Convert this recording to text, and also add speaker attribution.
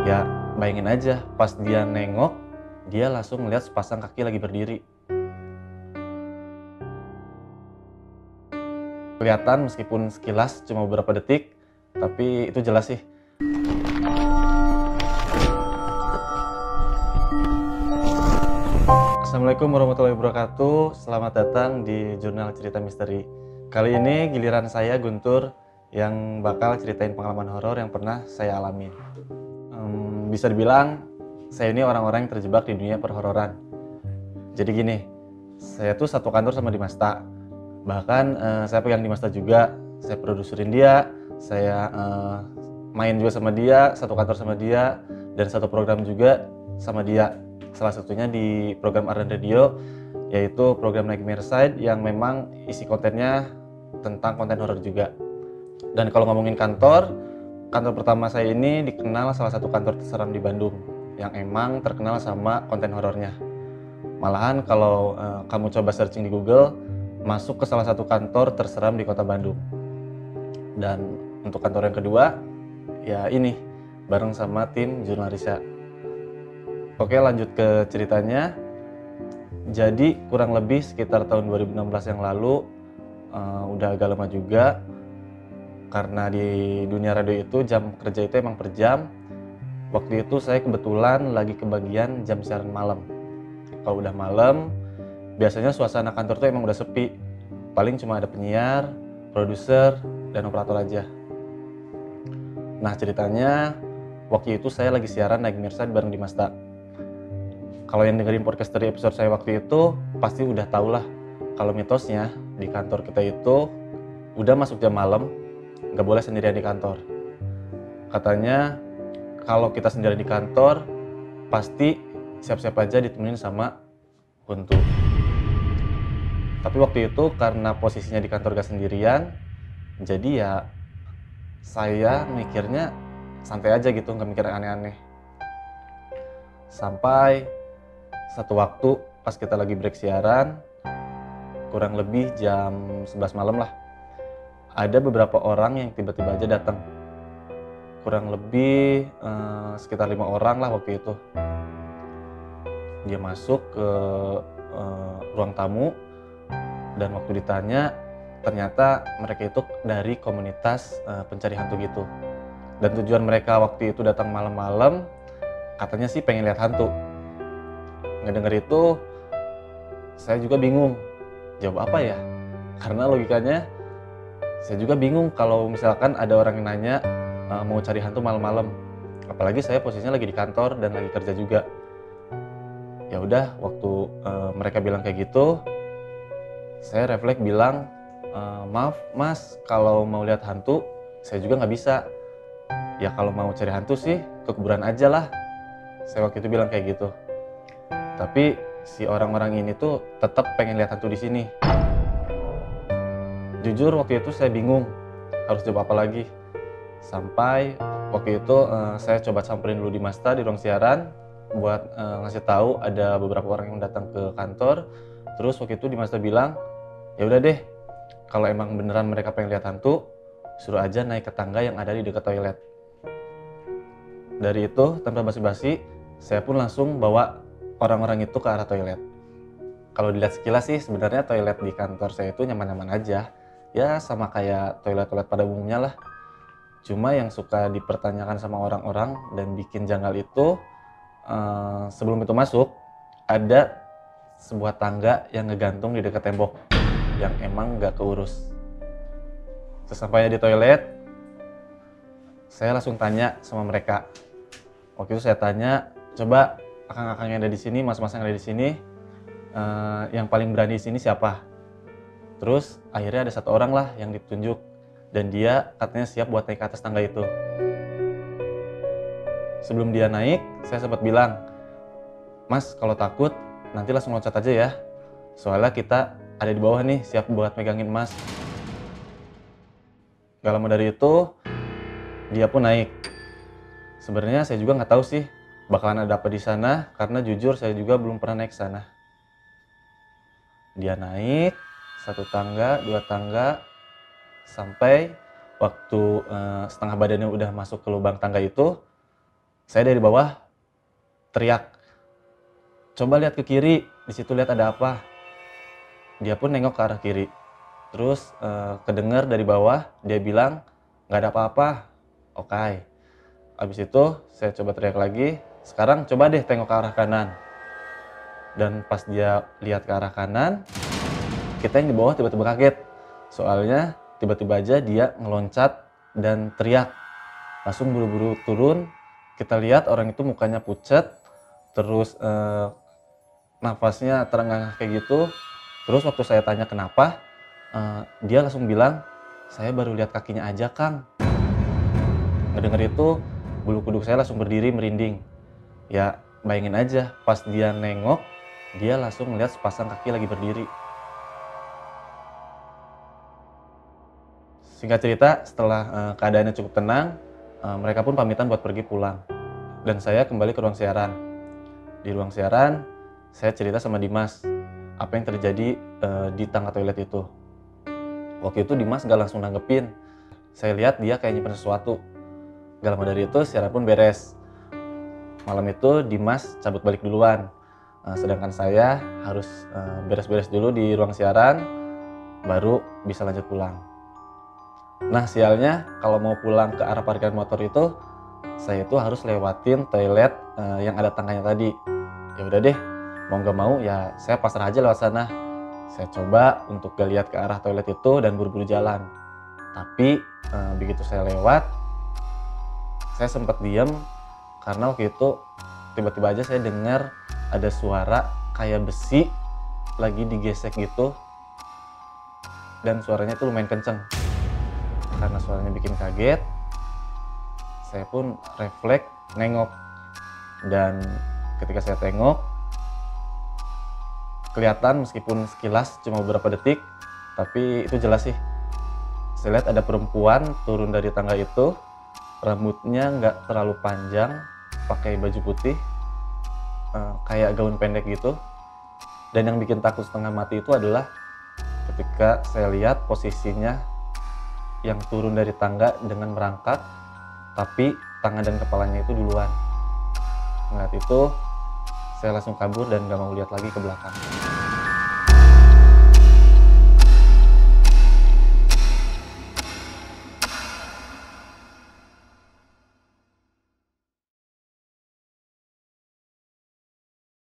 Speaker 1: Ya bayangin aja, pas dia nengok, dia langsung ngeliat sepasang kaki lagi berdiri. Kelihatan meskipun sekilas cuma beberapa detik, tapi itu jelas sih. Assalamualaikum warahmatullahi wabarakatuh. Selamat datang di Jurnal Cerita Misteri. Kali ini giliran saya, Guntur, yang bakal ceritain pengalaman horor yang pernah saya alami. Bisa dibilang saya ini orang-orang yang terjebak di dunia perhororan. Jadi gini, saya tuh satu kantor sama Dimasta. Bahkan saya pegang Dimasta juga, saya produserin dia, saya main juga sama dia, satu kantor sama dia, dan satu program juga sama dia. Salah satunya di program Ardan Radio, yaitu program Nightmare Side yang memang isi kontennya tentang konten horor juga. Dan kalau ngomongin kantor pertama saya ini dikenal salah satu kantor terseram di Bandung yang emang terkenal sama konten horornya. Malahan kalau kamu coba searching di Google, masuk ke salah satu kantor terseram di kota Bandung. Dan untuk kantor yang kedua, ya ini, bareng sama tim Jurnalisa. Oke, lanjut ke ceritanya. Jadi kurang lebih sekitar tahun 2016 yang lalu, udah agak lama juga. Karena di dunia radio itu jam kerja itu emang per jam. Waktu itu saya kebetulan lagi kebagian jam siaran malam. Kalau udah malam, biasanya suasana kantor tuh emang udah sepi. Paling cuma ada penyiar, produser, dan operator aja. Nah ceritanya, waktu itu saya lagi siaran Nightmare Side bareng Dimasta. Kalau yang dengerin podcast dari episode saya waktu itu, pasti udah tau lah kalau mitosnya di kantor kita itu udah masuk jam malam, nggak boleh sendirian di kantor. Katanya kalau kita sendirian di kantor, pasti siap-siap aja ditemenin sama hantu. Tapi waktu itu karena posisinya di kantor gak sendirian, jadi ya saya mikirnya santai aja gitu, nggak mikir aneh-aneh. Sampai satu waktu pas kita lagi break siaran, kurang lebih jam 11 malam lah, ada beberapa orang yang tiba-tiba aja datang. Kurang lebih sekitar 5 orang lah waktu itu. Dia masuk ke ruang tamu, dan waktu ditanya ternyata mereka itu dari komunitas pencari hantu gitu. Dan tujuan mereka waktu itu datang malam-malam katanya sih pengen lihat hantu. Ngedenger itu saya juga bingung jawab apa ya, karena logikanya saya juga bingung kalau misalkan ada orang yang nanya mau cari hantu malam-malam, apalagi saya posisinya lagi di kantor dan lagi kerja juga. Ya udah, waktu mereka bilang kayak gitu, saya refleks bilang, maaf mas, kalau mau lihat hantu saya juga nggak bisa. Ya kalau mau cari hantu sih ke kuburan aja lah, saya waktu itu bilang kayak gitu. Tapi si orang-orang ini tuh tetap pengen lihat hantu di sini. Jujur waktu itu saya bingung harus jawab apa lagi. Sampai waktu itu saya coba samperin dulu Dimasta di ruang siaran buat ngasih tahu ada beberapa orang yang datang ke kantor. Terus waktu itu Dimasta bilang, ya udah deh, kalau emang beneran mereka pengen lihat hantu, suruh aja naik ke tangga yang ada di dekat toilet. Dari itu tanpa basa-basi, saya pun langsung bawa orang-orang itu ke arah toilet. Kalau dilihat sekilas sih sebenarnya toilet di kantor saya itu nyaman-nyaman aja. Ya sama kayak toilet-toilet pada umumnya lah. Cuma yang suka dipertanyakan sama orang-orang dan bikin janggal itu, sebelum itu masuk, ada sebuah tangga yang ngegantung di dekat tembok yang emang gak keurus. Sesampainya di toilet, saya langsung tanya sama mereka. Waktu itu saya tanya, coba akang-akang yang ada di sini, mas-mas yang ada di sini, yang paling berani di sini siapa? Terus akhirnya ada satu orang lah yang ditunjuk, dan dia katanya siap buat naik ke atas tangga itu. Sebelum dia naik, saya sempat bilang, mas kalau takut nanti langsung loncat aja ya, soalnya kita ada di bawah nih siap buat megangin mas. Gak lama dari itu dia pun naik. Sebenarnya saya juga nggak tahu sih bakalan ada apa di sana, karena jujur saya juga belum pernah naik sana. Dia naik satu tangga, dua tangga, sampai waktu setengah badannya udah masuk ke lubang tangga itu, Saya dari bawah teriak, "Coba lihat ke kiri, di situ lihat ada apa." Dia pun nengok ke arah kiri. Terus kedengar dari bawah dia bilang, "Nggak ada apa-apa." Oke. Habis itu saya coba teriak lagi, "Sekarang coba deh tengok ke arah kanan." Dan pas dia lihat ke arah kanan, kita yang di bawah tiba-tiba kaget. Soalnya tiba-tiba aja dia ngeloncat dan teriak. Langsung buru-buru turun, kita lihat orang itu mukanya pucat, terus nafasnya terengah-engah kayak gitu. Terus waktu saya tanya kenapa, dia langsung bilang, "Saya baru lihat kakinya aja, Kang." Ngedenger itu, bulu kuduk saya langsung berdiri merinding. Ya, bayangin aja, pas dia nengok, dia langsung melihat sepasang kaki lagi berdiri. Singkat cerita, setelah keadaannya cukup tenang, mereka pun pamitan buat pergi pulang. Dan saya kembali ke ruang siaran. Di ruang siaran, saya cerita sama Dimas apa yang terjadi di tangga toilet itu. Waktu itu Dimas gak langsung nanggepin. Saya lihat dia kayak nyimpen sesuatu. Gak lama dari itu siaran pun beres. Malam itu Dimas cabut balik duluan. Sedangkan saya harus beres-beres dulu di ruang siaran, baru bisa lanjut pulang. Nah sialnya kalau mau pulang ke arah parkiran motor itu, saya itu harus lewatin toilet yang ada tangganya tadi. Ya udah deh, mau nggak mau ya saya pasrah aja lewat sana. Saya coba untuk gak lihat ke arah toilet itu dan buru-buru jalan. Tapi begitu saya lewat, saya sempat diam karena waktu itu tiba-tiba aja saya dengar ada suara kayak besi lagi digesek gitu, dan suaranya itu lumayan kenceng. Karena suaranya bikin kaget, saya pun refleks nengok, dan ketika saya tengok kelihatan meskipun sekilas cuma beberapa detik, tapi itu jelas sih. Saya lihat ada perempuan turun dari tangga itu, rambutnya nggak terlalu panjang, pakai baju putih, kayak gaun pendek gitu. Dan yang bikin takut setengah mati itu adalah ketika saya lihat posisinya yang turun dari tangga dengan merangkak, tapi tangan dan kepalanya itu duluan. Ngeliat itu, saya langsung kabur dan gak mau lihat lagi ke belakang.